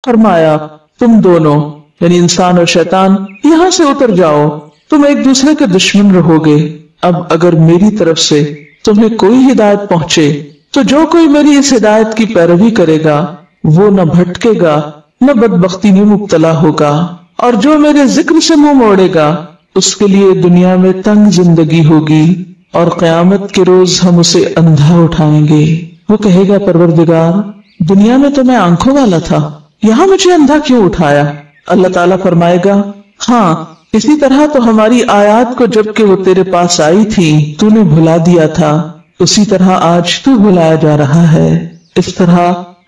فرمایا تم دونوں یعنی انسان اور شیطان یہاں سے اتر جاؤ، تم ایک دوسرے کے دشمن رہو گے۔ اب اگر میری طرف سے تمہیں کوئی ہدایت پہنچے تو جو کوئی میری اس ہدایت کی پیروی کرے گا وہ نہ بھٹکے گا نہ بدبختی میں مبتلا ہوگا، اور جو میرے ذکر سے منہ موڑے گا اس کے لیے دنیا میں تنگ زندگی ہوگی اور قیامت کے روز ہم اسے اندھا اٹھائیں گے۔ وہ کہے گا پروردگار دنیا میں تو میں آنکھوں والا تھا، یہاں مجھے اندھا کیوں اٹھایا؟ اللہ تعالیٰ فرمائے گا ہاں اسی طرح تو ہماری آیات کو جب کہ وہ تیرے پاس آئی تھی تو نے بھلا دیا تھا، اسی طرح آج تو بھلایا جا رہا ہے۔ اس طرح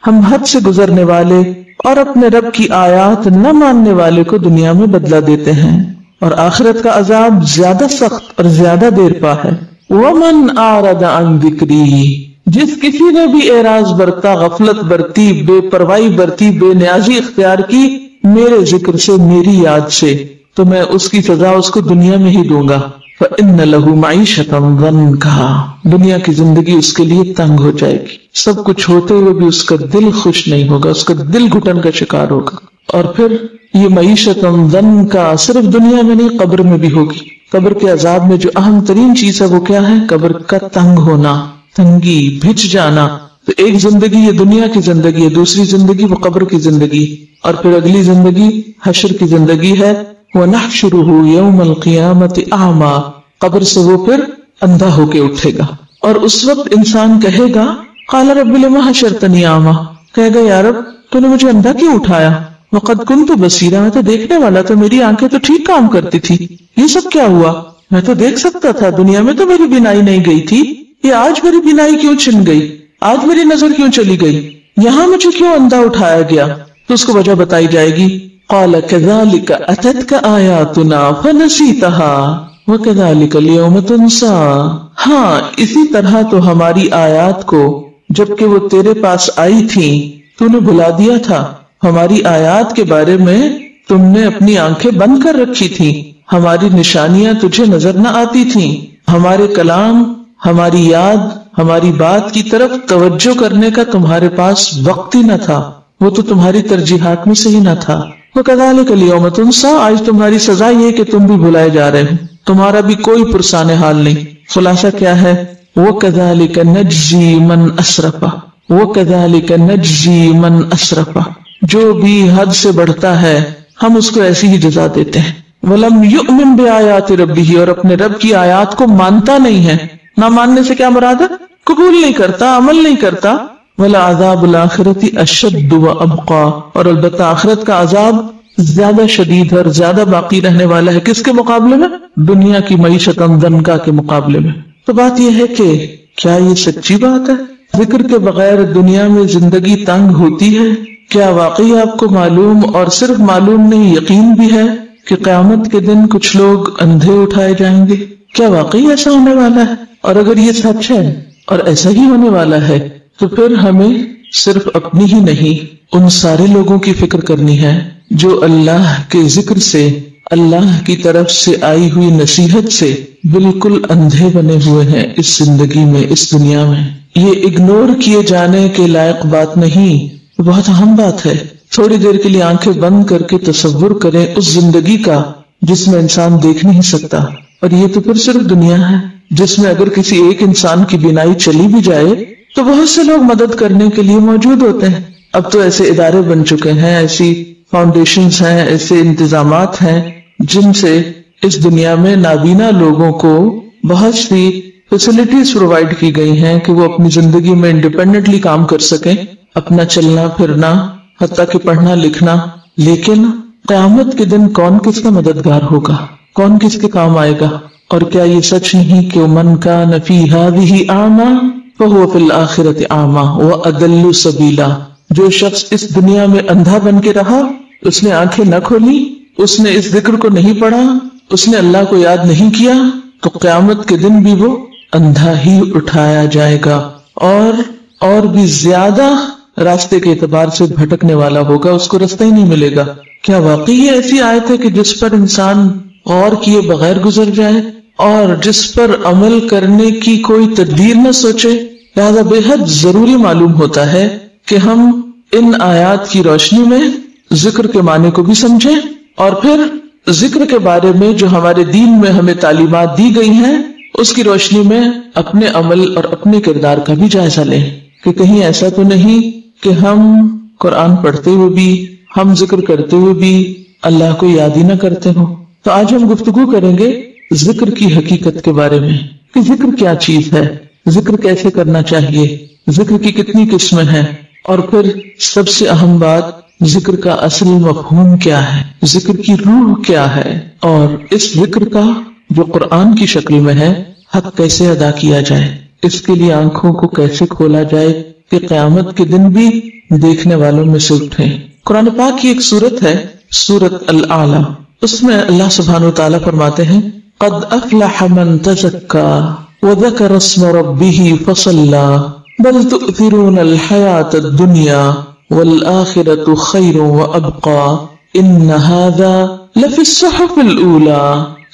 ہم حد سے گزرنے والے اور اپنے رب کی آیات نہ ماننے والے کو دنیا میں بدلہ دیتے ہیں، اور آخرت کا عذاب زیادہ سخت اور زیادہ دیر پا ہے۔ وَمَنْ أَعْرَضَ عَنْ ذِكْرِي، جس کسی نے بھی اعراض برتا، غفلت برتی، بے پرواہی برتی، بے نیازی اختیار کی میرے ذکر سے، میری یاد سے، تو میں اس کی سزا اس کو دنیا میں ہی دوں گا۔ فَإِنَّ لَهُ مَعِيشَةً ضَنْكَا، دنیا کی زندگی اس کے لیے تنگ ہو جائے گی، سب کچھ ہوتے ہوئے بھی اس کا دل خوش نہیں ہوگا، اس کا دل گھٹن کا شکار ہوگا۔ اور پھر یہ معیشتاً ضنکا صرف دنیا میں نہیں قبر میں بھی ہوگی۔ قبر کے عذاب میں جو اہم ترین چیز ہے وہ کیا ہے؟ قبر کا تنگ ہونا، تنگی، بھچ جانا۔ تو ایک زندگی یہ دنیا کی زندگی ہے، دوسری زندگی وہ قبر کی زندگی، اور پھر اگلی زندگی حشر کی زندگی ہے۔ وَنَحْشُرُهُ يَوْمَ الْقِيَامَةِ أَعْمَى، قبر سے وہ پھر اندھا ہو کے اٹھے گا، اور اس وقت انسان کہے گا قَالَ رَبِّ لِمَ حَشَرْتَنِي أَعْمَى، کہے گا یا رب تو نے مجھے اندھا کیوں اٹھایا؟ وَقَدْ كُنْتُ بَصِيرًا، میں تو دیکھنے والا تھا، میری آنکھیں تو ٹھیک کام کرتی تھی، یہ سب کیا ہوا؟ میں تو دیکھ سکتا تھا، دنیا میں تو میری بینائی نہیں گئی تھی، یہ آج میری بینائی کیوں چھن گئی؟ آج میری نظر کیوں چلی گئی؟ یہاں مجھے کیوں اندھا اٹھایا گیا؟ تو اس کو وجہ بتائی جائے گی۔ قَالَ كَذَلِكَ أَتَتْكَ آيَاتُنَا فَنَسِيتَهَا وَكَذَلِكَ الْيَوْمَ تُنْسَى، ہاں اسی طرح تو ہماری آیات کو جبکہ وہ تیرے پاس آئی تھی تو نے بھلا دیا تھا، ہماری آیات کے بارے میں تم نے اپنی آنکھیں بند کر رکھی تھی، ہماری نشانیاں تجھے نظر نہ آتی تھیں، ہمارے کلام، ہماری یاد، ہماری بات کی طرف توجہ کرنے کا تمہارے پاس وقت ہی نہ تھا، وہ تو تمہاری ترجیحات میں سے ہی نہ تھا۔ وَكَذَلِكَ الْيَوْمَ تُنْسَى، آج تمہاری سزا یہ کہ تم بھی بھلائے جا رہے ہو، تمہارا بھی کوئی پرسان حال نہیں۔ خلاصہ کیا ہے؟ وَكَذَلِكَ نَجْزِي مَنْ أَسْرَفَ، وَكَذَلِكَ نَجْزِي مَنْ أَسْرَفَ، جو بھی حد سے بڑھتا ہے ہم اس کو ایسی ہی جزا دیتے ہیں۔ وَلَمْ يُؤْمِنْ بِآيَاتِ رَبِّهِ، اور اپنے رب کی آیات کو مانتا نہیں ہے، نہ ماننے سے کیا مراد ہے؟ قبول نہیں کرتا، عمل نہیں کرتا۔ وَلَعَذَابُ الْآخِرَةِ أَشَدُّ وَأَبْقَى، اور البتہ آخرت کا عذاب زیادہ شدید اور زیادہ باقی رہنے والا ہے، کس کے مقابلے میں؟ دنیا کی معیشت ضنکا کے مقابلے میں۔ تو بات یہ ہے کہ کیا یہ سچی بات ہے؟ ذکر کے بغیر دنیا میں زندگی تنگ ہوتی ہے؟ کیا واقعی آپ کو معلوم، اور صرف معلوم نہیں یقین بھی ہے کہ قیامت کے دن کچھ لوگ اندھے اٹھائے جائیں گے؟ کیا واقعی ایسا ہونے والا ہے؟ اور اگر یہ سچ ہے اور ایسا ہی ہونے والا ہے تو پھر ہمیں صرف اپنی ہی نہیں ان سارے لوگوں کی فکر کرنی ہے جو اللہ کے ذکر سے، اللہ کی طرف سے آئی ہوئی نصیحت سے بالکل اندھے بنے ہوئے ہیں اس زندگی میں، اس دنیا میں۔ یہ اگنور کیے جانے کے لائق بات نہیں، بہت اہم بات ہے۔ تھوڑی دیر کے لیے آنکھیں بند کر کے تصور کریں اس زندگی کا جس میں انسان دیکھ نہیں سکتا، اور یہ تو پھر صرف دنیا ہے جس میں اگر کسی ایک انسان کی بینائی چلی بھی جائے تو بہت سے لوگ مدد کرنے کے لیے موجود ہوتے ہیں۔ اب تو ایسے ادارے بن چکے ہیں، ایسی فاؤنڈیشنز ہیں، ایسے انتظامات ہیں جن سے اس دنیا میں نابینا لوگوں کو بہت سی فیسلٹیز پرووائڈ کی گئی ہیں کہ وہ اپنی زندگی میں انڈیپینڈنٹلی کام کر سکیں، اپنا چلنا پھرنا، حتیٰ کہ پڑھنا لکھنا۔ لیکن قیامت کے دن کون کس کا مددگار ہوگا؟ کون کس کے کام آئے گا؟ اور کیا یہ سچ نہیں کہ من کان فی ہذہ اعمی فہو فی الآخرۃ اعمی واضل سبیلا، جو شخص اس دنیا میں اندھا بن کے رہا، اس نے آنکھیں نہ کھولی، اس نے اس ذکر کو نہیں پڑھا، اس نے اللہ کو یاد نہیں کیا، تو قیامت کے دن بھی وہ اندھا ہی اٹھایا جائے گا، اور بھی زیادہ راستے کے اعتبار سے بھٹکنے والا ہوگا، اس کو راستہ ہی نہیں ملے گا۔ کیا واقعی یہ ایسی آیت ہے کہ جس پر انسان غور کیے بغیر گزر جائے اور جس پر عمل کرنے کی کوئی تدبیر نہ سوچے؟ لہذا بے حد ضروری معلوم ہوتا ہے کہ ہم ان آیات کی روشنی میں ذکر کے معنی کو بھی سمجھیں اور پھر ذکر کے بارے میں جو ہمارے دین میں ہمیں تعلیمات دی گئی ہیں اس کی روشنی میں اپنے عمل اور اپنے کردار کا بھی جائزہ لیں کہ کہیں ایسا تو نہیں کہ ہم قرآن پڑھتے ہوئے بھی ہم ذکر کرتے ہوئے بھی اللہ کو یاد ہی نہ کرتے ہوں۔ تو آج ہم گفتگو کریں گے ذکر کی حقیقت کے بارے میں کہ ذکر کیا چیز ہے، ذکر کیسے کرنا چاہیے، ذکر کی کتنی قسمیں ہیں، اور پھر سب سے اہم بات ذکر کا اصل مفہوم کیا ہے، ذکر کی روح کیا ہے، اور اس ذکر کا جو قرآن کی شکل میں ہے حق کیسے ادا کیا جائے، اس کے لیے آنکھوں کو کیسے کھولا جائے کہ قیامت کے دن بھی دیکھنے والوں میں سے اٹھیں۔ قرآن پاک کی ایک سورت ہے سورت الاعلی، اس میں اللہ سبحانہ وتعالی فرماتے ہیں قد افلح من تزکا وذکر اسم ربہ فصلی بل تؤثرون الحیاۃ الدنیا والآخرۃ خیر وابقی ان ھذا لفی الصحف الاولی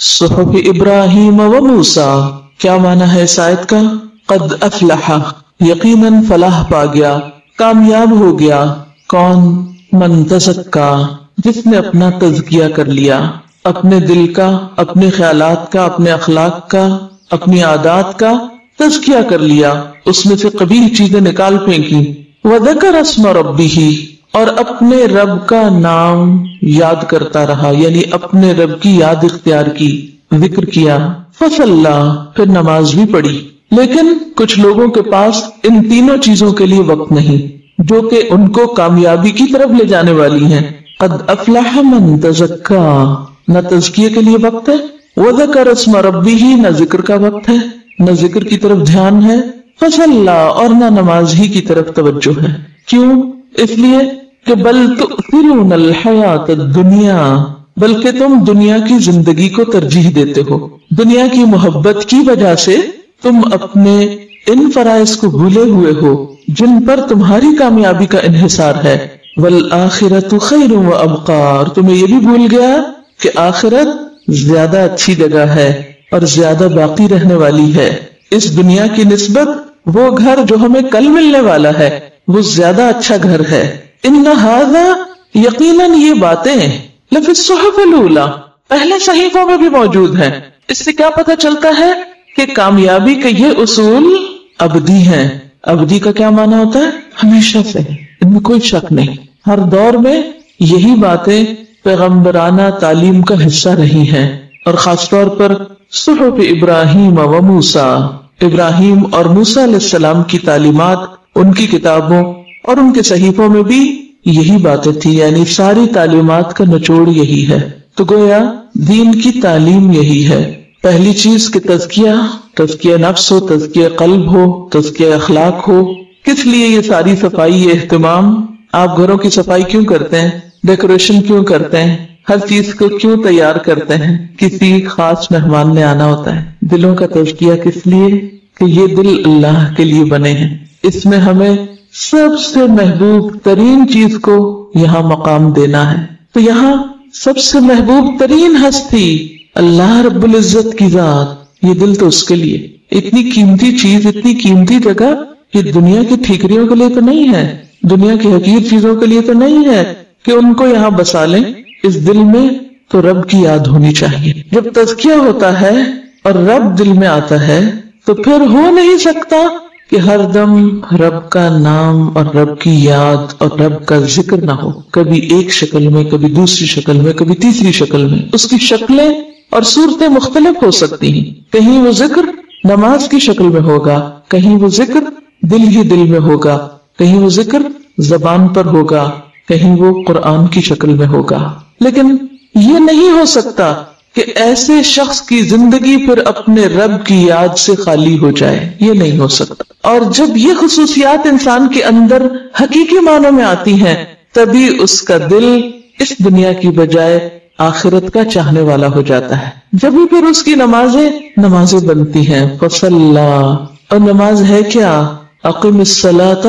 صحف ابراہیم وموسیٰ۔ کیا معنی ہے اس آیت کا؟ قد افلح، یقیناً فلاح پا گیا، کامیاب ہو گیا، کون؟ من تزکا، جس نے اپنا تزکیہ کر لیا، اپنے دل کا، اپنے خیالات کا، اپنے اخلاق کا، اپنی عادات کا تزکیہ کر لیا، اس میں سے قبیح چیزیں نکال پھینکی۔ وذکر اسم ربہ، اور اپنے رب کا نام یاد کرتا رہا، یعنی اپنے رب کی یاد اختیار کی، ذکر کیا۔ فصلی، پھر نماز بھی پڑھی۔ لیکن کچھ لوگوں کے پاس ان تینوں چیزوں کے لیے وقت نہیں جو کہ ان کو کامیابی کی طرف لے جانے والی ہیں۔ قد افلح من تزکا، نہ تزکیے کے لیے وقت ہے، وذکر اسم ربہ، نہ ذکر کا وقت ہے، نہ ذکر کی طرف دھیان ہے، فصلی، اور نہ نماز ہی کی طرف توجہ ہے۔ کیوں؟ اس لیے کہ بل تؤثرون الحیاۃ الدنیا، بلکہ تم دنیا کی زندگی کو ترجیح دیتے ہو، دنیا کی محبت کی وجہ سے تم اپنے ان فرائض کو بھولے ہوئے ہو جن پر تمہاری کامیابی کا انحصار ہے۔ والآخرۃ خیر وابقی، اور تمہیں یہ بھی بھول گیا کہ آخرت زیادہ اچھی جگہ ہے اور زیادہ باقی رہنے والی ہے، اس دنیا کی نسبت وہ گھر جو ہمیں کل ملنے والا ہے وہ زیادہ اچھا گھر ہے۔ ان ھذا، یقیناً یہ باتیں لفی الصحف الاولی، پہلے صحیفوں میں بھی موجود ہیں۔ اس سے کیا پتہ چلتا ہے کہ کامیابی کے یہ اصول ابدی ہیں۔ ابدی کا کیا معنی ہوتا ہے؟ ہمیشہ سے، ان میں کوئی شک نہیں۔ ہر دور میں یہی باتیں پیغمبرانہ تعلیم کا حصہ رہی ہیں، اور خاص طور پر صحف ابراہیم و موسیٰ، ابراہیم اور موسیٰ علیہ السلام کی تعلیمات، ان کی کتابوں اور ان کے صحیفوں میں بھی یہی باتیں تھی، یعنی ساری تعلیمات کا نچوڑ یہی ہے۔ تو گویا دین کی تعلیم یہی ہے، پہلی چیز کہ تزکیہ نفس ہو، تزکیہ قلب ہو، تزکیہ اخلاق ہو۔ کس لیے یہ ساری صفائی، یہ اہتمام؟ آپ گھروں کی صفائی کیوں کرتے ہیں؟ ڈیکوریشن کیوں کرتے ہیں؟ ہر چیز کو کیوں تیار کرتے ہیں؟ کسی خاص مہمان نے آنا ہوتا ہے۔ دلوں کا تزکیہ کس لیے؟ کہ یہ دل اللہ کے لیے بنے ہیں، اس میں ہمیں سب سے محبوب ترین چیز کو یہاں مقام دینا ہے۔ تو یہاں سب سے محبوب ترین ہستی اللہ رب العزت کی ذات، یہ دل تو اس کے لیے، اتنی قیمتی چیز، اتنی قیمتی جگہ، یہ دنیا کی ٹھیکریوں کے لیے تو نہیں ہے، دنیا کی حقیر چیزوں کے لیے تو نہیں ہے کہ ان کو یہاں بسا لیں۔ اس دل میں تو رب کی یاد ہونی چاہیے۔ جب تزکیہ ہوتا ہے اور رب دل میں آتا ہے تو پھر ہو نہیں سکتا کہ ہر دم رب کا نام اور رب کی یاد اور رب کا ذکر نہ ہو، کبھی ایک شکل میں، کبھی دوسری شکل میں، کبھی تیسری شکل میں۔ اس کی شکلیں اور صورتیں مختلف ہو سکتی ہیں، کہیں وہ ذکر نماز کی شکل میں ہوگا، کہیں وہ ذکر دل ہی دل میں ہوگا، کہیں وہ ذکر زبان پر ہوگا، کہیں وہ قرآن کی شکل میں ہوگا۔ لیکن یہ نہیں ہو سکتا کہ ایسے شخص کی زندگی پھر اپنے رب کی یاد سے خالی ہو جائے، یہ نہیں ہو سکتا۔ اور جب یہ خصوصیات انسان کے اندر حقیقی معنوں میں آتی ہیں تبھی اس کا دل اس دنیا کی بجائے آخرت کا چاہنے والا ہو جاتا ہے، جبھی پھر اس کی نمازیں بنتی ہیں۔ فصلی، اور نماز ہے کیا؟ اقم الصلاۃ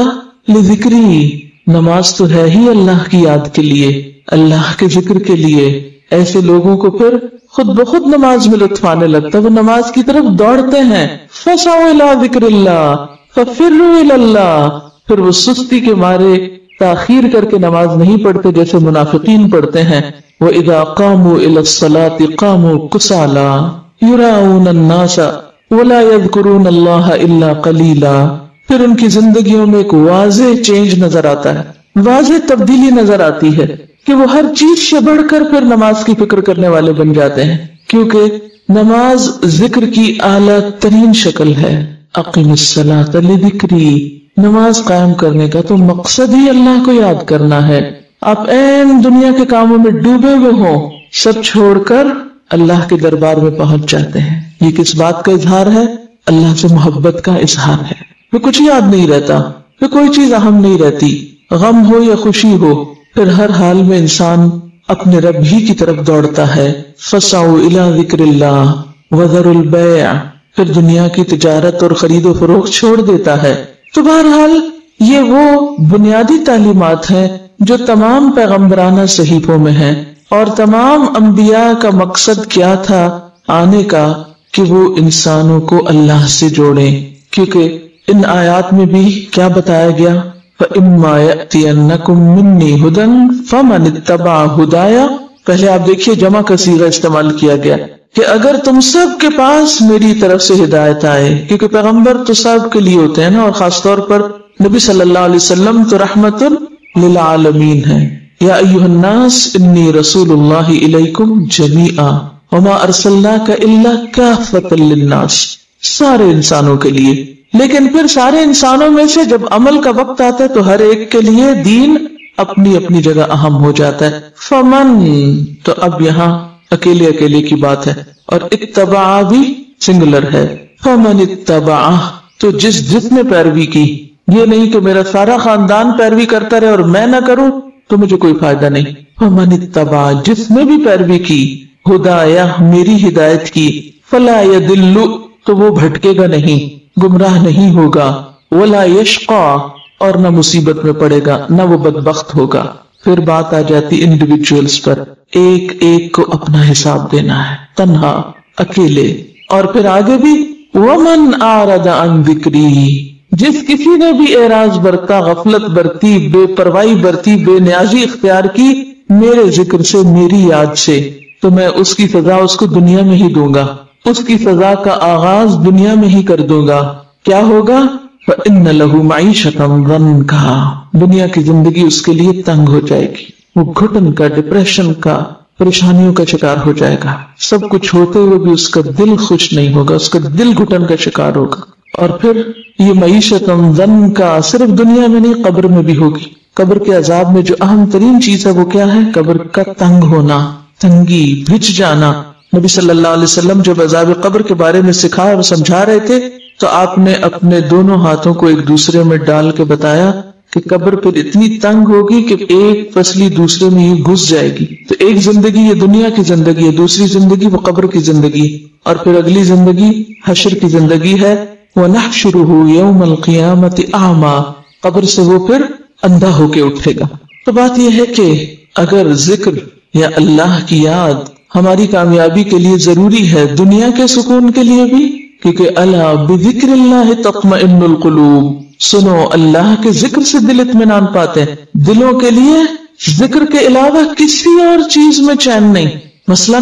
لذکری، نماز تو ہے ہی اللہ کی یاد کے لیے، اللہ کے ذکر کے لیے۔ ایسے لوگوں کو پھر خود بخود نماز میں لطف آنے لگتا ہے، وہ نماز کی طرف دوڑتے ہیں۔ فسعوا الی ذکر اللہ ففروا الی اللہ، پھر وہ سستی کے مارے تاخیر کر کے نماز نہیں پڑھتے جیسے منافقین پڑھتے ہیں. وَإِذَا قَامُوا إِلَى الصَّلَاةِ قَامُوا كُسَالَىٰ يُرَاءُونَ النَّاسَ وَلَا يَذْكُرُونَ اللَّهَ إِلَّا قَلِيلًا. پھر ان کی زندگیوں میں ایک واضح چینج نظر آتا ہے, واضح تبدیلی نظر آتی ہے کہ وہ ہر چیز سے بڑھ کر پھر نماز کی فکر کرنے والے بن جاتے ہیں, کیونکہ نماز ذکر کی اعلیٰ ترین شکل ہے. اقیم الصلاۃ لذکری, نماز قائم کرنے کا تو مقصد ہی اللہ کو یاد کرنا ہے. آپ این دنیا کے کاموں میں ڈوبے ہوئے ہوں, سب چھوڑ کر اللہ کے دربار میں پہنچ جاتے ہیں. یہ کس بات کا اظہار ہے؟ اللہ سے محبت کا اظہار ہے. پھر کچھ یاد نہیں رہتا, پھر کوئی چیز اہم نہیں رہتی, غم ہو یا خوشی ہو, پھر ہر حال میں انسان اپنے رب ہی کی طرف دوڑتا ہے. فَسَعُوا إِلَىٰ ذِكْرِ اللَّهِ وَذَرُوا الْبَيْعَ, پھر دنیا کی تجارت اور خرید و فروخت چھوڑ دیتا ہے. تو بہرحال یہ وہ بنیادی تعلیمات ہیں جو تمام پیغمبرانہ صحیفوں میں ہیں, اور تمام انبیاء کا مقصد کیا تھا آنے کا, کہ وہ انسانوں کو اللہ سے جوڑیں. کیونکہ ان آیات میں بھی کیا بتایا گیا؟ فَإِمَّا يَأْتِيَنَّكُم مِّنِّي هُدًى فَمَنِ اتَّبَعَ هُدَايَ. پہلے آپ دیکھیے جمع کا صیغہ استعمال کیا گیا کہ اگر تم سب کے پاس میری طرف سے ہدایت آئے, کیونکہ پیغمبر تو سب کے لیے ہوتے ہیں نا, اور خاص طور پر نبی صلی اللہ علیہ وسلم تو رحمت للعالمین ہیں. یا ایھا الناس انی رسول اللہ الیکم جمیعا وما ارسلناک الا کافۃ للناس, سارے انسانوں کے لیے. لیکن پھر سارے انسانوں میں سے جب عمل کا وقت آتا ہے تو ہر ایک کے لیے دین اپنی اپنی جگہ اہم ہو جاتا ہے. فمن, تو اب یہاں اکیلے اکیلے کی بات ہے, اور اتبع بھی سنگولر ہے. فمن اتبع, تو جس نے پیروی کی, یہ نہیں کہ میرا سارا خاندان پیروی کرتا رہے اور میں نہ کروں تو مجھے کوئی فائدہ نہیں. فمن اتبع, جس نے بھی پیروی کی, ہدایا, میری ہدایت کی, فلا یضل, تو وہ بھٹکے گا نہیں, گمراہ نہیں ہوگا, ولا یشقا, اور نہ مصیبت میں پڑے گا, نہ وہ بدبخت ہوگا. پھر بات آ جاتی انڈیویجولز پر, ایک ایک کو اپنا حساب دینا ہے, تنہا, اکیلے. اور پھر آگے بھی ومن اعرض عن ذکری, جس کسی نے بھی اعراض برتا, غفلت برتی, بے پرواہی برتی, بے نیازی اختیار کی میرے ذکر سے, میری یاد سے, تو میں اس کی سزا اس کو دنیا میں ہی دوں گا, اس کی سزا کا آغاز دنیا میں ہی کر دوں گا. کیا ہوگا؟ فَإِنَّ لَهُ مَعِيشَةً ضَنكَا, دنیا کی زندگی اس کے لیے تنگ ہو جائے گی, وہ گھٹن کا, ڈپریشن کا, پریشانیوں کا شکار ہو جائے گا. سب کچھ ہوتے ہوئے بھی اس کا دل خوش نہیں ہوگا, اس کا دل گھٹن کا شکار ہوگا. اور پھر یہ معیشتاً ضنکا صرف دنیا میں نہیں, قبر میں بھی ہوگی. قبر کے عذاب میں جو اہم ترین چیز ہے وہ کیا ہے؟ قبر کا تنگ ہونا, تنگی, بھج جانا. نبی صلی اللہ علیہ وسلم جب عذاب قبر کے بارے میں سکھا اور سمجھا رہے تھے تو آپ نے اپنے دونوں ہاتھوں کو ایک دوسرے میں ڈال کے بتایا کہ قبر پھر اتنی تنگ ہوگی کہ ایک پسلی دوسرے میں ہی گھس جائے گی. تو ایک زندگی یہ دنیا کی زندگی ہے, دوسری زندگی وہ قبر کی زندگی, اور پھر اگلی زندگی حشر کی زندگی ہے. وَنَحْشُرُهُ يَوْمَ الْقِيَامَةِ أَعْمَى, قبر سے وہ پھر اندھا ہو کے اٹھے گا. تو بات یہ ہے کہ اگر ذکر یا اللہ کی یاد ہماری کامیابی کے لیے ضروری ہے, دنیا کے سکون کے لیے بھی, کیونکہ الا بذکر اللہ تطمئن القلوب, سنو اللہ کے ذکر سے دل اطمینان پاتے ہیں. دلوں کے لیے ذکر کے علاوہ کسی اور چیز میں چین نہیں. مثلا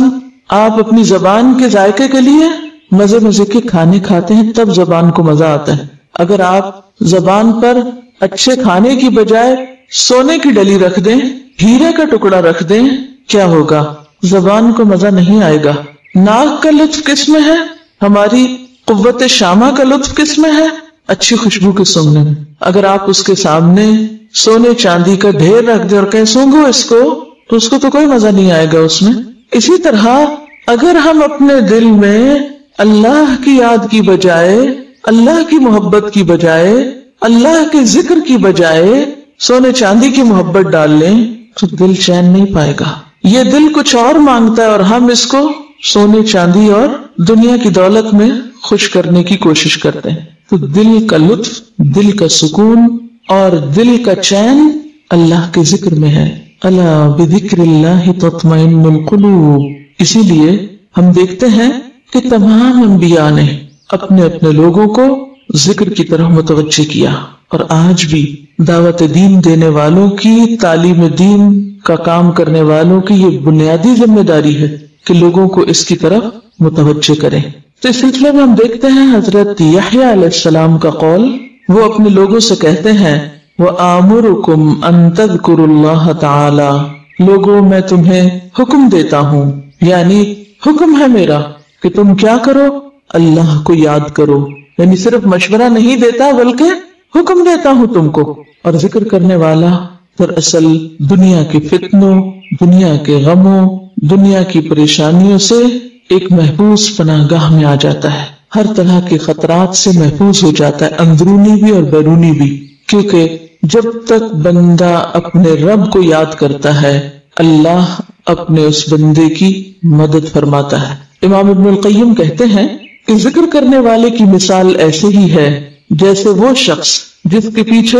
آپ اپنی زبان کے ذائقے کے لیے مزے مزے کے کھانے کھاتے ہیں, تب زبان کو مزہ آتا ہے. اگر آپ زبان پر اچھے کھانے کی بجائے سونے کی ڈلی رکھ دیں, ہیرے کا ٹکڑا رکھ دیں, کیا ہوگا؟ زبان کو مزہ نہیں آئے گا. ناک کا لطف کس میں ہے؟ ہماری قوت شامہ کا لطف کس میں ہے؟ اچھی خوشبو کے سونگنے میں. اگر آپ اس کے سامنے سونے چاندی کا ڈھیر رکھ دیں اور کہیں سونگو اس کو, تو اس کو تو کوئی مزہ نہیں آئے گا اس میں. اسی طرح اگر ہم اپنے دل میں اللہ کی یاد کی بجائے, اللہ کی محبت کی بجائے, اللہ کے ذکر کی بجائے سونے چاندی کی محبت ڈال لیں تو دل چین نہیں پائے گا. یہ دل کچھ اور مانگتا ہے اور ہم اس کو سونے چاندی اور دنیا کی دولت میں خوش کرنے کی کوشش کرتے ہیں. تو دل کا لطف, دل کا سکون اور دل کا چین اللہ کے ذکر میں ہے. الا بذکر اللہ تطمئن القلوب. اسی لیے ہم دیکھتے ہیں کہ تمام انبیاء نے اپنے اپنے لوگوں کو ذکر کی طرف متوجہ کیا، اور آج بھی دعوت دین دینے والوں کی، تعلیم دین کا کام کرنے والوں کی یہ بنیادی ذمہ داری ہے کہ لوگوں کو اس کی طرف متوجہ کریں۔ تو اس سلسلے میں ہم دیکھتے ہیں حضرت یحییٰ علیہ السلام کا قول، وہ اپنے لوگوں سے کہتے ہیں وَآمُرُكُمْ أَن تَذْكُرُوا اللَّهَ تَعَالَى، لوگوں میں تمہیں حکم دیتا ہوں، یعنی حکم ہے میرا کہ تم کیا کرو، اللہ کو یاد کرو، یعنی صرف مشورہ نہیں دیتا بلکہ حکم دیتا ہوں تم کو۔ اور ذکر کرنے والا دراصل دنیا کے فتنوں، دنیا کے غموں، دنیا کی پریشانیوں سے ایک محفوظ پناہ گاہ میں آ جاتا ہے، ہر طرح کے خطرات سے محفوظ ہو جاتا ہے، اندرونی بھی اور بیرونی بھی، کیونکہ جب تک بندہ اپنے رب کو یاد کرتا ہے اللہ اپنے اس بندے کی مدد فرماتا ہے۔ امام ابن القیم کہتے ہیں کہ ذکر کرنے والے کی مثال ایسے ہی ہے جیسے وہ شخص جس کے پیچھے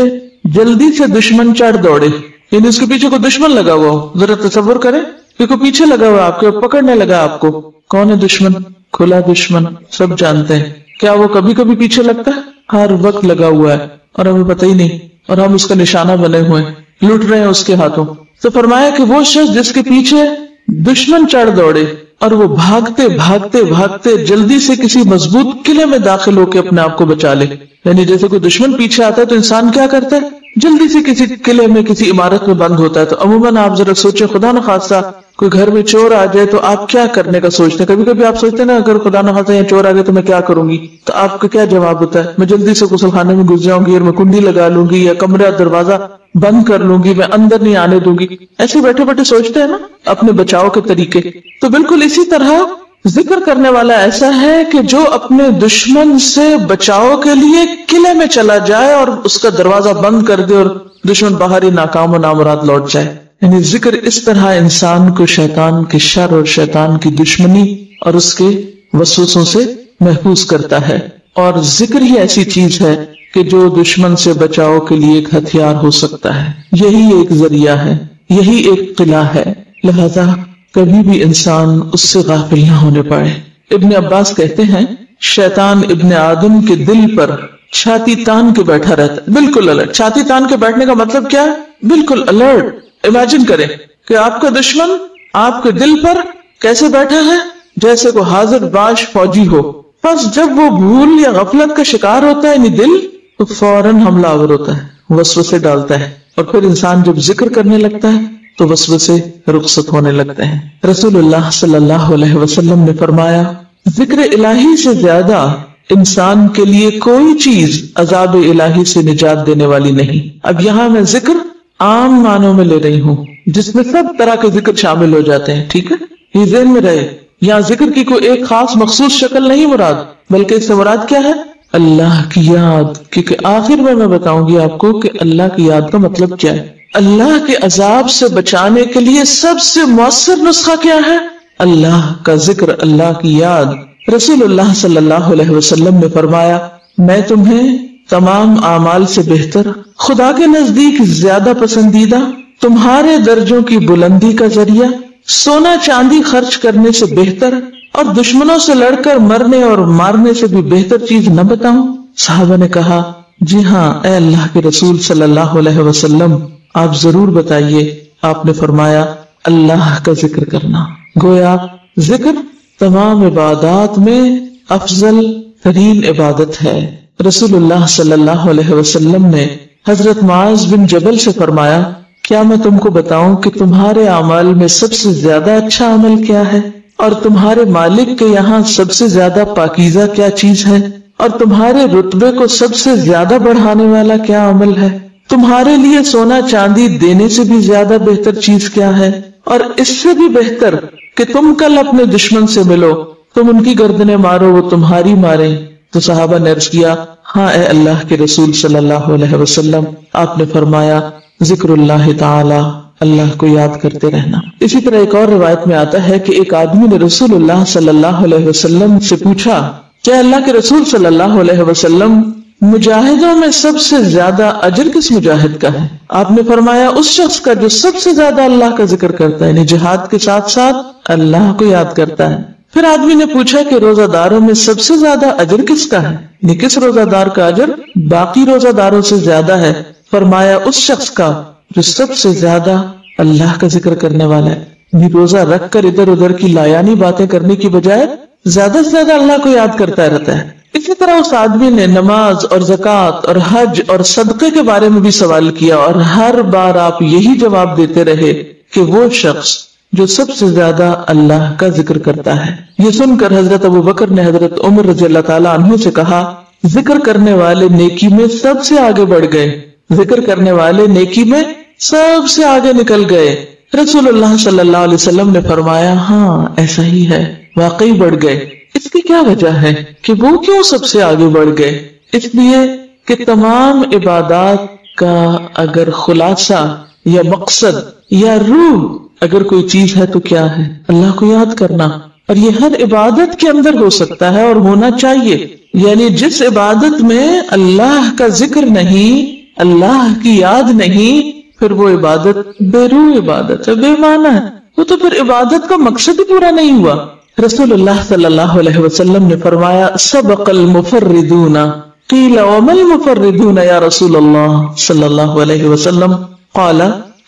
جلدی سے دشمن چڑھ دوڑے، یعنی اس کے پیچھے کوئی دشمن لگا ہوا ہو، ذرا تصور کریں کہ کوئی پیچھے لگا ہوا آپ کے، پکڑنے لگا آپ کو، کون ہے دشمن؟ کھلا دشمن، سب جانتے ہیں۔ کیا وہ کبھی کبھی پیچھے لگتا ہے؟ ہر وقت لگا ہوا ہے اور ہمیں پتہ ہی نہیں، اور ہم اس کا نشانہ بنے ہوئے ہیں، لٹ رہے ہیں اس کے ہاتھوں۔ تو فرمایا کہ وہ شخص جس کے پیچھے دشمن چڑھ دوڑے اور وہ بھاگتے بھاگتے بھاگتے جلدی سے کسی مضبوط قلعے میں داخل ہو کے اپنے آپ کو بچا لے، یعنی جیسے کوئی دشمن پیچھے آتا ہے تو انسان کیا کرتا ہے، جلدی سے کسی قلعے میں کسی عمارت میں بند ہوتا ہے۔ تو عموماً آپ ذرا سوچیں، خدا نخواستہ کوئی گھر میں چور آ جائے تو آپ کیا کرنے کا سوچتے ہیں؟ کبھی کبھی آپ سوچتے ہیں نا اگر خدا نخواستہ یا چور آ گئے تو میں کیا کروں گی، تو آپ کا کیا جواب ہوتا ہے؟ میں جلدی سے غسل خانے میں گھس جاؤں گی اور میں کنڈی لگا لوں گی، یا کمرہ دروازہ بند کر لوں گی، میں اندر نہیں آنے دوں گی۔ ایسے بیٹھے بیٹھے سوچتے ہیں نا اپنے بچاؤ کے طریقے۔ تو بالکل اسی طرح ذکر کرنے والا ایسا ہے کہ جو اپنے دشمن سے بچاؤ کے لیے قلعے میں چلا جائے اور اس کا دروازہ بند کر دے اور دشمن باہر ہی ناکام و نامراد لوٹ جائے۔ یعنی ذکر اس طرح انسان کو شیطان کے شر اور شیطان کی دشمنی اور اس کے وسوسوں سے محفوظ کرتا ہے، اور ذکر ہی ایسی چیز ہے کہ جو دشمن سے بچاؤ کے لیے ایک ہتھیار ہو سکتا ہے، یہی ایک ذریعہ ہے، یہی ایک قلعہ ہے، لہذا کبھی بھی انسان اس سے غافل نہ ہونے پائے۔ ابن عباس کہتے ہیں شیطان ابن آدم کے دل پر چھاتی تان کے بیٹھا رہتا ہے، بالکل الرٹ۔ چھاتی تان کے بیٹھنے کا مطلب کیا ہے؟ بالکل الرٹ۔ امیجن کریں کہ آپ کا دشمن آپ کے دل پر کیسے بیٹھا ہے، جیسے کوئی حاضر باش فوجی ہو، بس جب وہ بھول یا غفلت کا شکار ہوتا ہے یعنی دل، تو فوراً حملہ آور ہوتا ہے، وسوسے ڈالتا ہے، اور پھر انسان جب ذکر کرنے لگتا ہے تو وسوسے رخصت ہونے لگتے ہیں۔ رسول اللہ صلی اللہ علیہ وسلم نے فرمایا ذکر الہی سے زیادہ انسان کے لیے کوئی چیز عذاب الہی سے نجات دینے والی نہیں۔ اب یہاں میں ذکر عام معنوں میں لے رہی ہوں جس میں سب طرح کے ذکر شامل ہو جاتے ہیں، ٹھیک ہے، یہ ذہن میں رہے۔ یہاں ذکر کی کوئی ایک خاص مخصوص شکل نہیں مراد، بلکہ اس سے مراد کیا ہے؟ اللہ کی یاد، کیونکہ آخر میں بتاؤں گی آپ کو کہ اللہ کی یاد کا مطلب کیا ہے۔ اللہ کے عذاب سے بچانے کے لیے سب سے مؤثر نسخہ کیا ہے؟ اللہ کا ذکر، اللہ کی یاد۔ رسول اللہ صلی اللہ علیہ وسلم نے فرمایا میں تمہیں تمام اعمال سے بہتر، خدا کے نزدیک زیادہ پسندیدہ، تمہارے درجوں کی بلندی کا ذریعہ، سونا چاندی خرچ کرنے سے بہتر اور دشمنوں سے لڑ کر مرنے اور مارنے سے بھی بہتر چیز نہ بتاؤں؟ صحابہ نے کہا جی ہاں اے اللہ کے رسول صلی اللہ علیہ وسلم، آپ ضرور بتائیے۔ آپ نے فرمایا اللہ کا ذکر کرنا۔ گویا ذکر تمام عبادات میں افضل ترین عبادت ہے۔ رسول اللہ صلی اللہ علیہ وسلم نے حضرت معاذ بن جبل سے فرمایا کیا میں تم کو بتاؤں کہ تمہارے اعمال میں سب سے زیادہ اچھا عمل کیا ہے، اور تمہارے مالک کے یہاں سب سے زیادہ پاکیزہ کیا چیز ہے، اور تمہارے رتبے کو سب سے زیادہ بڑھانے والا کیا عمل ہے؟ تمہارے لیے سونا چاندی دینے سے بھی زیادہ بہتر چیز کیا ہے، اور اس سے بھی بہتر کہ تم کل اپنے دشمن سے ملو، تم ان کی گردنیں مارو وہ تمہاری ماریں؟ تو صحابہ نے عرض کیا ہاں اے اللہ کے رسول صلی اللہ علیہ وسلم۔ آپ نے فرمایا ذکر اللہ تعالی، اللہ کو یاد کرتے رہنا۔ اسی طرح ایک اور روایت میں آتا ہے کہ ایک آدمی نے رسول اللہ صلی اللہ علیہ وسلم سے پوچھا کیا اللہ کے رسول صلی اللہ علیہ وسلم مجاہدوں میں سب سے زیادہ اجر کس مجاہد کا ہے؟ آپ نے فرمایا اس شخص کا جو سب سے زیادہ اللہ کا ذکر کرتا ہے، یعنی جہاد کے ساتھ ساتھ اللہ کو یاد کرتا ہے۔ پھر آدمی نے پوچھا کہ روزہ داروں میں سب سے زیادہ اجر کس کا ہے؟ یعنی کس روزہ دار کا اجر باقی روزہ داروں سے زیادہ ہے؟ فرمایا اس شخص کا جو سب سے زیادہ اللہ کا ذکر کرنے والا ہے، یعنی روزہ رکھ کر ادھر ادھر کی لایانی باتیں کرنے کی بجائے زیادہ سے زیادہ اللہ کو یاد کرتا رہتا ہے۔ اسی طرح اس آدمی نے نماز اور زکوٰۃ اور حج اور صدقے کے بارے میں بھی سوال کیا، اور ہر بار آپ یہی جواب دیتے رہے کہ وہ شخص جو سب سے زیادہ اللہ کا ذکر کرتا ہے۔ یہ سن کر حضرت ابو بکر نے حضرت عمر رضی اللہ تعالیٰ عنہ سے کہا، ذکر کرنے والے نیکی میں سب سے آگے بڑھ گئے، ذکر کرنے والے نیکی میں سب سے آگے نکل گئے۔ رسول اللہ صلی اللہ علیہ وسلم نے فرمایا، ہاں ایسا ہی ہے، واقعی بڑھ گئے۔ اس کی کیا وجہ ہے کہ وہ کیوں سب سے آگے بڑھ گئے؟ اس لیے کہ تمام عبادات کا اگر خلاصہ یا مقصد یا روح اگر کوئی چیز ہے تو کیا ہے؟ اللہ کو یاد کرنا، اور یہ ہر عبادت کے اندر ہو سکتا ہے اور ہونا چاہیے۔ یعنی جس عبادت میں اللہ کا ذکر نہیں، اللہ کی یاد نہیں، پھر وہ عبادت بے روح عبادت ہے، بے معنی ہے، وہ تو پھر عبادت کا مقصد ہی پورا نہیں ہوا۔ رسول اللہ صلی اللہ علیہ وسلم نے فرمایا، سبق المفردون، قیل وما المفردون یا رسول اللہ صلی اللہ علیہ وسلم؟ قال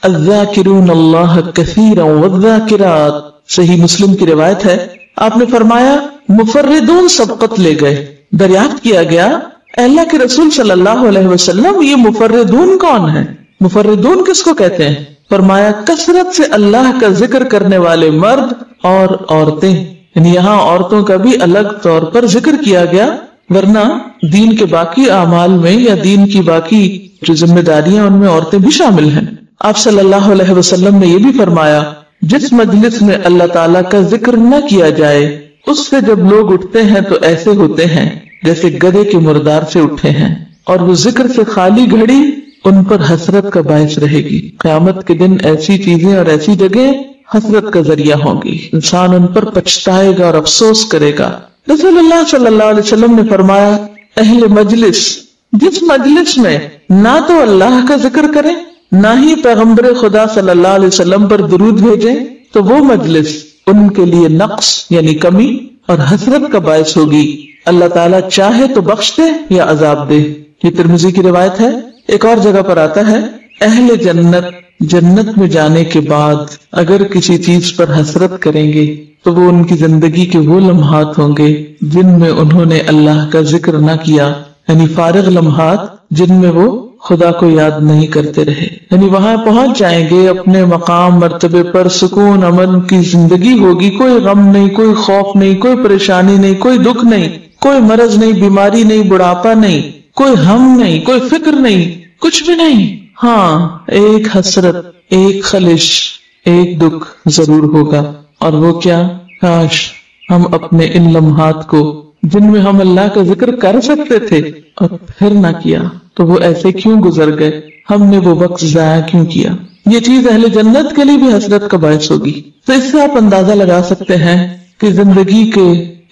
الذاکرون اللہ کثیرا والذاکرات۔ صحیح مسلم کی روایت ہے، آپ نے فرمایا مفردون سبقت لے گئے۔ دریافت کیا گیا، اللہ کے رسول صلی اللہ علیہ وسلم یہ مفردون کون ہیں؟ مفردون کس کو کہتے ہیں؟ فرمایا کثرت سے اللہ کا ذکر کرنے والے مرد اور عورتیں، یعنی یہاں عورتوں کا بھی الگ طور پر ذکر کیا گیا، ورنہ دین کے باقی اعمال میں یا دین کی باقی جو ذمہ داریاں ان میں عورتیں بھی شامل ہیں۔ آپ صلی اللہ علیہ وسلم نے یہ بھی فرمایا، جس مجلس میں اللہ تعالیٰ کا ذکر نہ کیا جائے اس سے جب لوگ اٹھتے ہیں تو ایسے ہوتے ہیں جیسے گدھے کے مردار سے اٹھے ہیں، اور وہ ذکر سے خالی گھڑی ان پر حسرت کا باعث رہے گی۔ قیامت کے دن ایسی چیزیں اور ایسی جگہ حسرت کا ذریعہ ہوں گی، انسان ان پر پچھتائے گا اور افسوس کرے گا۔ رسول اللہ صلی اللہ علیہ وسلم نے فرمایا، اہل مجلس جس مجلس میں نہ تو اللہ کا ذکر کرے نہ ہی پیغمبر خدا صلی اللہ علیہ وسلم پر درود بھیجے، تو وہ مجلس ان کے لیے نقص یعنی کمی اور حسرت کا باعث ہوگی۔ اللہ تعالیٰ چاہے تو بخش دے یا عذاب دے۔ یہ ترمذی کی روایت ہے۔ ایک اور جگہ پر آتا ہے، اہل جنت میں جانے کے بعد اگر کسی چیز پر حسرت کریں گے تو وہ ان کی زندگی کے وہ لمحات ہوں گے جن میں انہوں نے اللہ کا ذکر نہ کیا، یعنی فارغ لمحات جن میں وہ خدا کو یاد نہیں کرتے رہے۔ یعنی وہاں پہنچ جائیں گے اپنے مقام مرتبے پر، سکون امن کی زندگی ہوگی، کوئی غم نہیں، کوئی خوف نہیں، کوئی پریشانی نہیں، کوئی دکھ نہیں، کوئی مرض نہیں، بیماری نہیں، بڑھاپا نہیں، کوئی ہم نہیں، کوئی فکر نہیں، کچھ بھی نہیں۔ ہاں ایک حسرت، ایک خلش، ایک دکھ ضرور ہوگا، اور وہ کیا؟ کاش ہم اپنے ان لمحات کو جن میں ہم اللہ کا ذکر کر سکتے تھے اور پھر نہ کیا، تو وہ ایسے کیوں گزر گئے، ہم نے وہ وقت ضائع کیوں کیا۔ یہ چیز اہل جنت کے لیے بھی حسرت کا باعث ہوگی۔ تو اس سے آپ اندازہ لگا سکتے ہیں کہ زندگی کے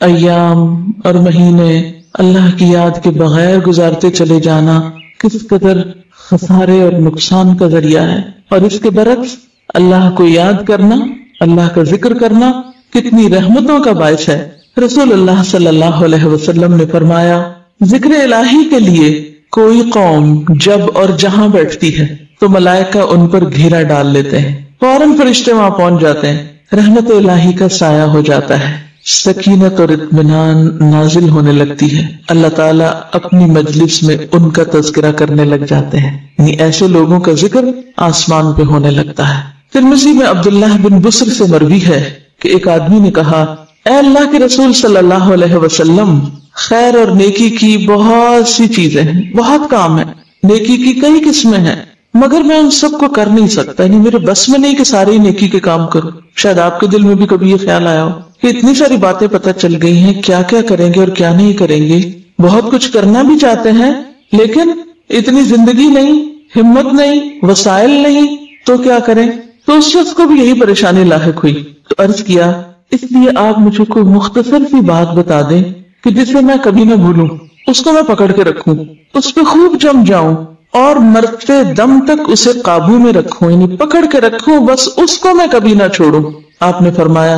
ایام اور مہینے اللہ کی یاد کے بغیر گزارتے چلے جانا کس قدر خسارے اور نقصان کا ذریعہ ہے، اور اس کے برعکس اللہ کو یاد کرنا، اللہ کا ذکر کرنا کتنی رحمتوں کا باعث ہے۔ رسول اللہ صلی اللہ علیہ وسلم نے فرمایا، ذکر الہی کے لیے کوئی قوم جب اور جہاں بیٹھتی ہے تو ملائکہ ان پر گھیرا ڈال لیتے ہیں، فوراً فرشتے وہاں پہنچ جاتے ہیں، رحمت الہی کا سایہ ہو جاتا ہے، سکینت اور اطمینان نازل ہونے لگتی ہے، اللہ تعالیٰ اپنی مجلس میں ان کا تذکرہ کرنے لگ جاتے ہیں، یعنی ایسے لوگوں کا ذکر آسمان پہ ہونے لگتا ہے۔ ترمذی میں عبداللہ بن بسر سے مروی ہے کہ ایک آدمی نے کہا، اے اللہ کے رسول صلی اللہ علیہ وسلم، خیر اور نیکی کی بہت سی چیزیں ہیں، بہت کام ہے، نیکی کی کئی قسمیں ہیں، مگر میں ان سب کو کر نہیں سکتا، یعنی میرے بس میں نہیں کہ سارے ہی نیکی کے کام کروں۔ شاید آپ کے دل میں بھی کبھی یہ خیال آیا ہو کہ اتنی ساری باتیں پتہ چل گئی ہیں، کیا کیا کریں گے اور کیا نہیں کریں گے، بہت کچھ کرنا بھی چاہتے ہیں لیکن اتنی زندگی نہیں، ہمت نہیں، وسائل نہیں، تو کیا کریں؟ تو اس شخص کو بھی یہی پریشانی لاحق ہوئی، تو عرض کیا، اس لیے آپ مجھے کوئی مختصر سی بات بتا دیں کہ جسے میں کبھی نہ بھولوں، اس کو میں پکڑ کے رکھوں، اس پہ خوب جم جاؤں اور مرتے دم تک اسے قابو میں رکھوں، یعنی پکڑ کے رکھوں، بس اس کو میں کبھی نہ چھوڑوں۔ آپ نے فرمایا،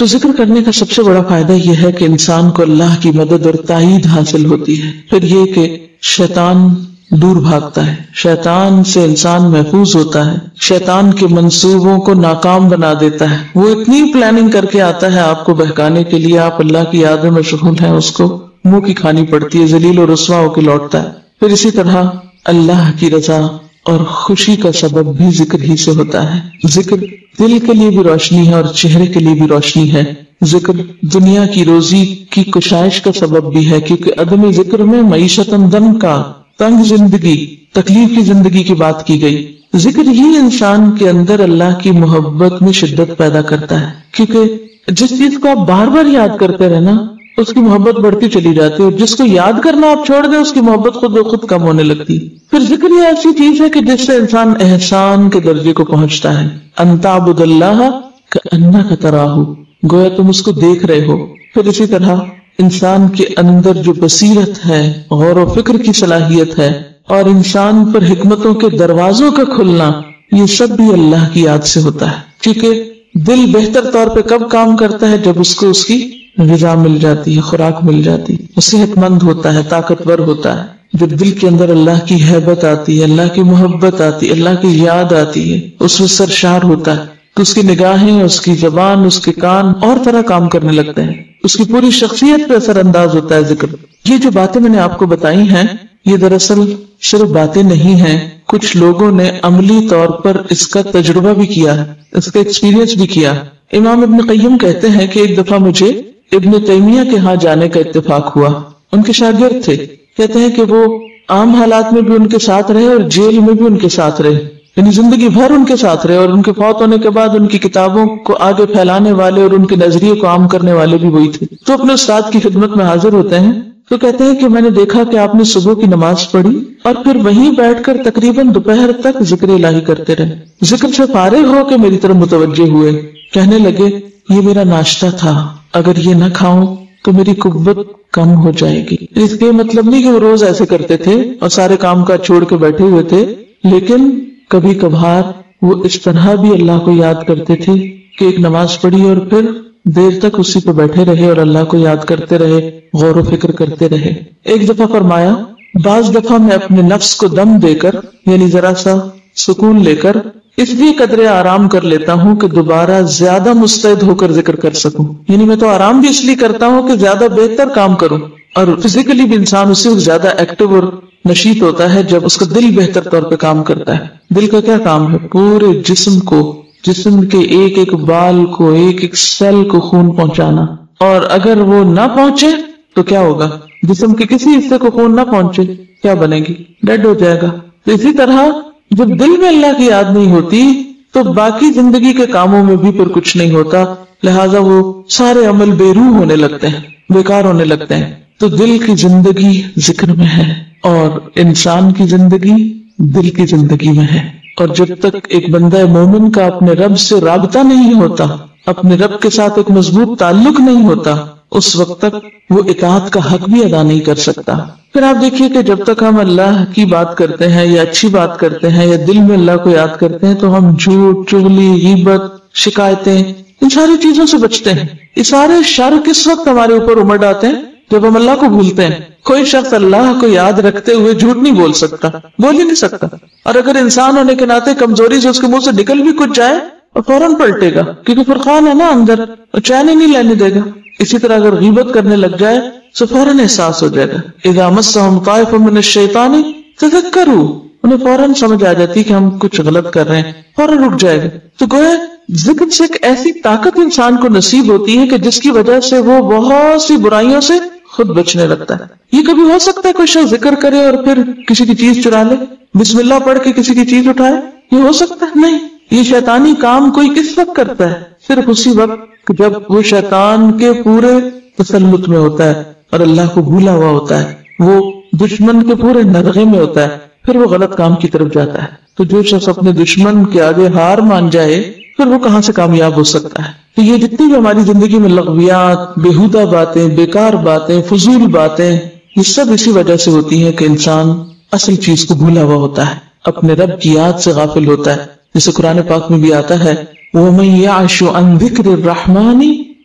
تو ذکر کرنے کا سب سے بڑا فائدہ یہ ہے کہ انسان کو اللہ کی مدد اور تائید حاصل ہوتی ہے. پھر یہ کہ شیطان دور بھاگتا ہے، شیطان سے انسان محفوظ ہوتا ہے، شیطان کے منصوبوں کو ناکام بنا دیتا ہے. وہ اتنی پلاننگ کر کے آتا ہے آپ کو بہکانے کے لیے، آپ اللہ کی یاد میں مشغول ہیں، اس کو منہ کی کھانی پڑتی ہے، ذلیل و رسوا ہو کے لوٹتا ہے. پھر اسی طرح اللہ کی رضا اور خوشی کا سبب بھی ذکر ہی سے ہوتا ہے. ذکر دل کے لیے بھی روشنی ہے اور چہرے کے لیے بھی روشنی ہے. ذکر دنیا کی روزی کی کشائش کا سبب بھی ہے، کیونکہ عدم ذکر میں معیشت دم کا تنگ زندگی، تکلیف کی زندگی کی بات کی گئی. ذکر ہی انسان کے اندر اللہ کی محبت میں شدت پیدا کرتا ہے، کیونکہ جس چیز کو آپ بار بار یاد کرتے رہنا اس کی محبت بڑھتی چلی جاتی ہے، اور جس کو یاد کرنا آپ چھوڑ دیں اس کی محبت خود بخود کم ہونے لگتی. پھر ذکر یہ ایسی چیز ہے کہ جس سے انسان احسان کے درجے کو پہنچتا ہے. ان تعبد اللہ کأنک تراہ، گویا تم اس کو دیکھ رہے ہو. پھر اسی طرح انسان کے اندر جو بصیرت ہے، غور و فکر کی صلاحیت ہے، اور انسان پر حکمتوں کے دروازوں کا کھلنا، یہ سب بھی اللہ کی یاد سے ہوتا ہے. کیونکہ دل بہتر طور پہ کب کام کرتا ہے؟ جب اس کو اس کی غذا مل جاتی ہے، خوراک مل جاتی ہے، وہ صحت مند ہوتا ہے، طاقتور ہوتا ہے. جب دل کے اندر اللہ کی ہیبت آتی ہے، اللہ کی محبت آتی ہے، اللہ کی یاد آتی ہے، اس میں سرشار ہوتا ہے، تو اس کی نگاہیں، اس کی زبان، اس کے کان اور طرح کام کرنے لگتے ہیں، اس کی پوری شخصیت پہ اثر انداز ہوتا ہے ذکر. یہ جو باتیں میں نے آپ کو بتائی ہیں، یہ دراصل صرف باتیں نہیں ہیں، کچھ لوگوں نے عملی طور پر اس کا تجربہ بھی کیا ہے، اس کا ایکسپیرینس بھی کیا. امام ابن قیم کہتے ہیں کہ ایک دفعہ مجھے ابن تیمیہ کے ہاں جانے کا اتفاق ہوا. ان کے شاگرد تھے. کہتے ہیں کہ وہ عام حالات میں بھی ان کے ساتھ رہے اور جیل میں بھی ان کے ساتھ رہے، یعنی زندگی بھر ان کے ساتھ رہے، اور ان کے فوت ہونے کے بعد ان کی کتابوں کو آگے پھیلانے والے اور ان کے نظریے کو عام کرنے والے بھی وہی تھے. تو اپنے استاد کی خدمت میں حاضر ہوتے ہیں تو کہتے ہیں کہ میں نے دیکھا کہ آپ نے صبح کی نماز پڑھی اور پھر وہیں بیٹھ کر تقریباً دوپہر تک ذکر الہی کرتے رہے. ذکر سے فارغ ہو کے میری طرف متوجہ ہوئے، کہنے لگے یہ میرا ناشتہ تھا، اگر یہ نہ کھاؤں تو میری قوت کم ہو جائے گی. اس کے مطلب نہیں کہ وہ روز ایسے کرتے تھے اور سارے کام کاج چھوڑ کے بیٹھے ہوئے تھے، لیکن کبھی کبھار وہ اس طرح بھی اللہ کو یاد کرتے تھے کہ ایک نماز پڑھی اور پھر دیر تک اسی پہ بیٹھے رہے اور اللہ کو یاد کرتے رہے، غور و فکر کرتے رہے. ایک دفعہ فرمایا، بعض دفعہ میں اپنے نفس کو دم دے کر، یعنی ذرا سا سکون لے کر، اس لیے قدرے آرام کر لیتا ہوں کہ دوبارہ زیادہ مستعد ہو کر ذکر کر سکوں. یعنی میں تو آرام بھی اس لیے کرتا ہوں کہ زیادہ بہتر کام کروں. اور فزیکلی بھی انسان اس سے زیادہ ایکٹیو اور نشیط ہوتا ہے جب اس کا دل بہتر طور پہ کام کرتا ہے. دل کا کیا کام ہے؟ پورے جسم کو، جسم کے ایک ایک بال کو، ایک ایک سیل کو خون پہنچانا. اور اگر وہ نہ پہنچے تو کیا ہوگا؟ جسم کے کسی حصے کو خون نہ پہنچے کیا بنے گی؟ ڈیڈ ہو جائے گا. تو اسی طرح جب دل میں اللہ کی یاد نہیں ہوتی تو باقی زندگی کے کاموں میں بھی پھر کچھ نہیں ہوتا، لہٰذا وہ سارے عمل بے روح ہونے لگتے ہیں، بیکار ہونے لگتے ہیں. تو دل کی زندگی ذکر میں ہے، اور انسان کی زندگی دل کی زندگی میں ہے. اور جب تک ایک بندہ مومن کا اپنے رب سے رابطہ نہیں ہوتا، اپنے رب کے ساتھ ایک مضبوط تعلق نہیں ہوتا، اس وقت تک وہ اطاعت کا حق بھی ادا نہیں کر سکتا. پھر آپ دیکھیے کہ جب تک ہم اللہ کی بات کرتے ہیں یا اچھی بات کرتے ہیں یا دل میں اللہ کو یاد کرتے ہیں تو ہم جھوٹ، چغلی، غیبت، شکایتیں، ان ساری چیزوں سے بچتے ہیں. یہ سارے شر کس وقت ہمارے اوپر امڑ آتے ہیں؟ جب ہم اللہ کو بھولتے ہیں. کوئی شخص اللہ کو یاد رکھتے ہوئے جھوٹ نہیں بول سکتا، بول ہی نہیں سکتا. اور اگر انسان ہونے کے ناطے کمزوری سے اس کے منہ سے نکل بھی کچھ جائے اور فوراً پلٹے گا، کیونکہ فرقان ہے نا اندر، اور چین ہی نہیں لینے دے گا. اسی طرح اگر غیبت کرنے لگ جائے تو فوراً احساس ہو جائے گا. اذا مسهم طائف من الشیطان تذکروا، انہیں فوراً سمجھ آ جاتی کہ ہم کچھ غلط کر رہے ہیں، فوراً رک جائے گا. تو گویا ذکر سے ایک ایسی طاقت انسان کو نصیب ہوتی ہے کہ جس کی وجہ سے وہ بہت سی برائیوں سے خود بچنے لگتا ہے. یہ کبھی ہو سکتا ہے کوئی شخص ذکر کرے اور پھر کسی کی چیز چرا لے، بسم اللہ پڑھ کے کسی کی چیز اٹھائے؟ یہ ہو سکتا ہے؟ نہیں. یہ شیطانی کام کوئی کس وقت کرتا ہے؟ صرف اسی وقت جب وہ شیطان کے پورے تسلط میں ہوتا ہے اور اللہ کو بھولا ہوا ہوتا ہے، وہ دشمن کے پورے نرغے میں ہوتا ہے، پھر وہ غلط کام کی طرف جاتا ہے. تو جو شخص اپنے دشمن کے آگے ہار مان جائے پھر وہ کہاں سے کامیاب ہو سکتا ہے؟ تو یہ جتنی بھی ہماری زندگی میں لغویات، بےہودہ باتیں، بیکار باتیں، فضول باتیں، یہ سب اسی وجہ سے ہوتی ہیں کہ انسان اصل چیز کو بھولا ہوا ہوتا ہے، اپنے رب کی یاد سے غافل ہوتا ہے. جسے قرآن پاک میں بھی آتا ہے، وَمَن يَعْشُ عَن ذِكْرِ الرَّحْمَنِ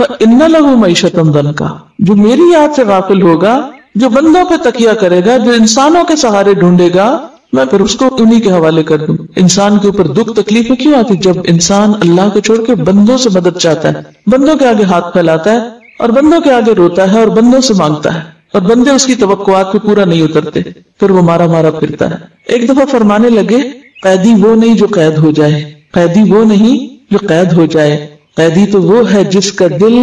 فإن له معیشۃ ضنکا، جو میری یاد سے غافل ہوگا، جو بندوں پہ تکیہ کرے گا، جو انسانوں کے سہارے ڈھونڈے گا، میں پھر اس کو انہی کے حوالے کر دوں۔ انسان کے اوپر دکھ تکلیفیں کیوں آتی؟ جب انسان اللہ کو چھوڑ کے بندوں سے مدد چاہتا ہے، بندوں کے آگے ہاتھ پھیلاتا ہے اور بندوں کے آگے روتا ہے اور بندوں سے مانگتا ہے، اور بندے اس کی توقعات پہ پورا نہیں اترتے، پھر وہ مارا مارا پھرتا ہے۔ ایک دفعہ فرمانے لگے، قیدی وہ نہیں جو قید ہو جائے، قیدی وہ نہیں جو قید ہو جائے، قیدی تو وہ ہے جس کا دل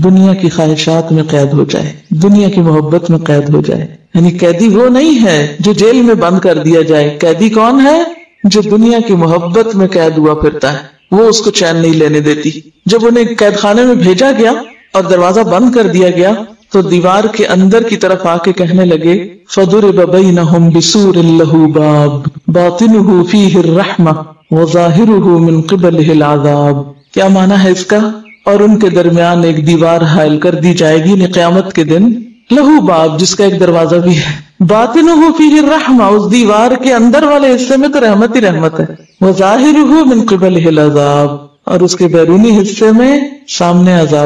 دنیا کی خواہشات میں قید ہو جائے، دنیا کی محبت میں قید ہو جائے۔ یعنی قیدی وہ نہیں ہے جو جیل میں بند کر دیا جائے، قیدی کون ہے؟ جو دنیا کی محبت میں قید ہوا پھرتا ہے، وہ اس کو چین نہیں لینے دیتی۔ جب انہیں قید خانے میں بھیجا گیا اور دروازہ بند کر دیا گیا تو دیوار کے اندر کی طرف آ کے کہنے لگے، فَضُرِبَ بَيْنَهُمْ بِسُورٍ لَهُ بَابٌ بَاطِنُهُ فِيهِ الرَّحْمَةُ وَظَاهِرُهُ مِنْ قِبَلِهِ الْعَذَابُ۔ کیا معنی ہے اس کا؟ اور ان کے درمیان ایک دیوار حائل کر دی جائے گی یعنی قیامت کے دن، لہو باب، جس کا ایک دروازہ بھی ہے، باطنہ فیہ الرحمہ، اس دیوار کے اندر والے حصے میں تو رحمت ہی رحمت ہے، وظاہرہ من قبلہ العذاب، اور اس کے بیرونی حصے میں سامنے عذاب۔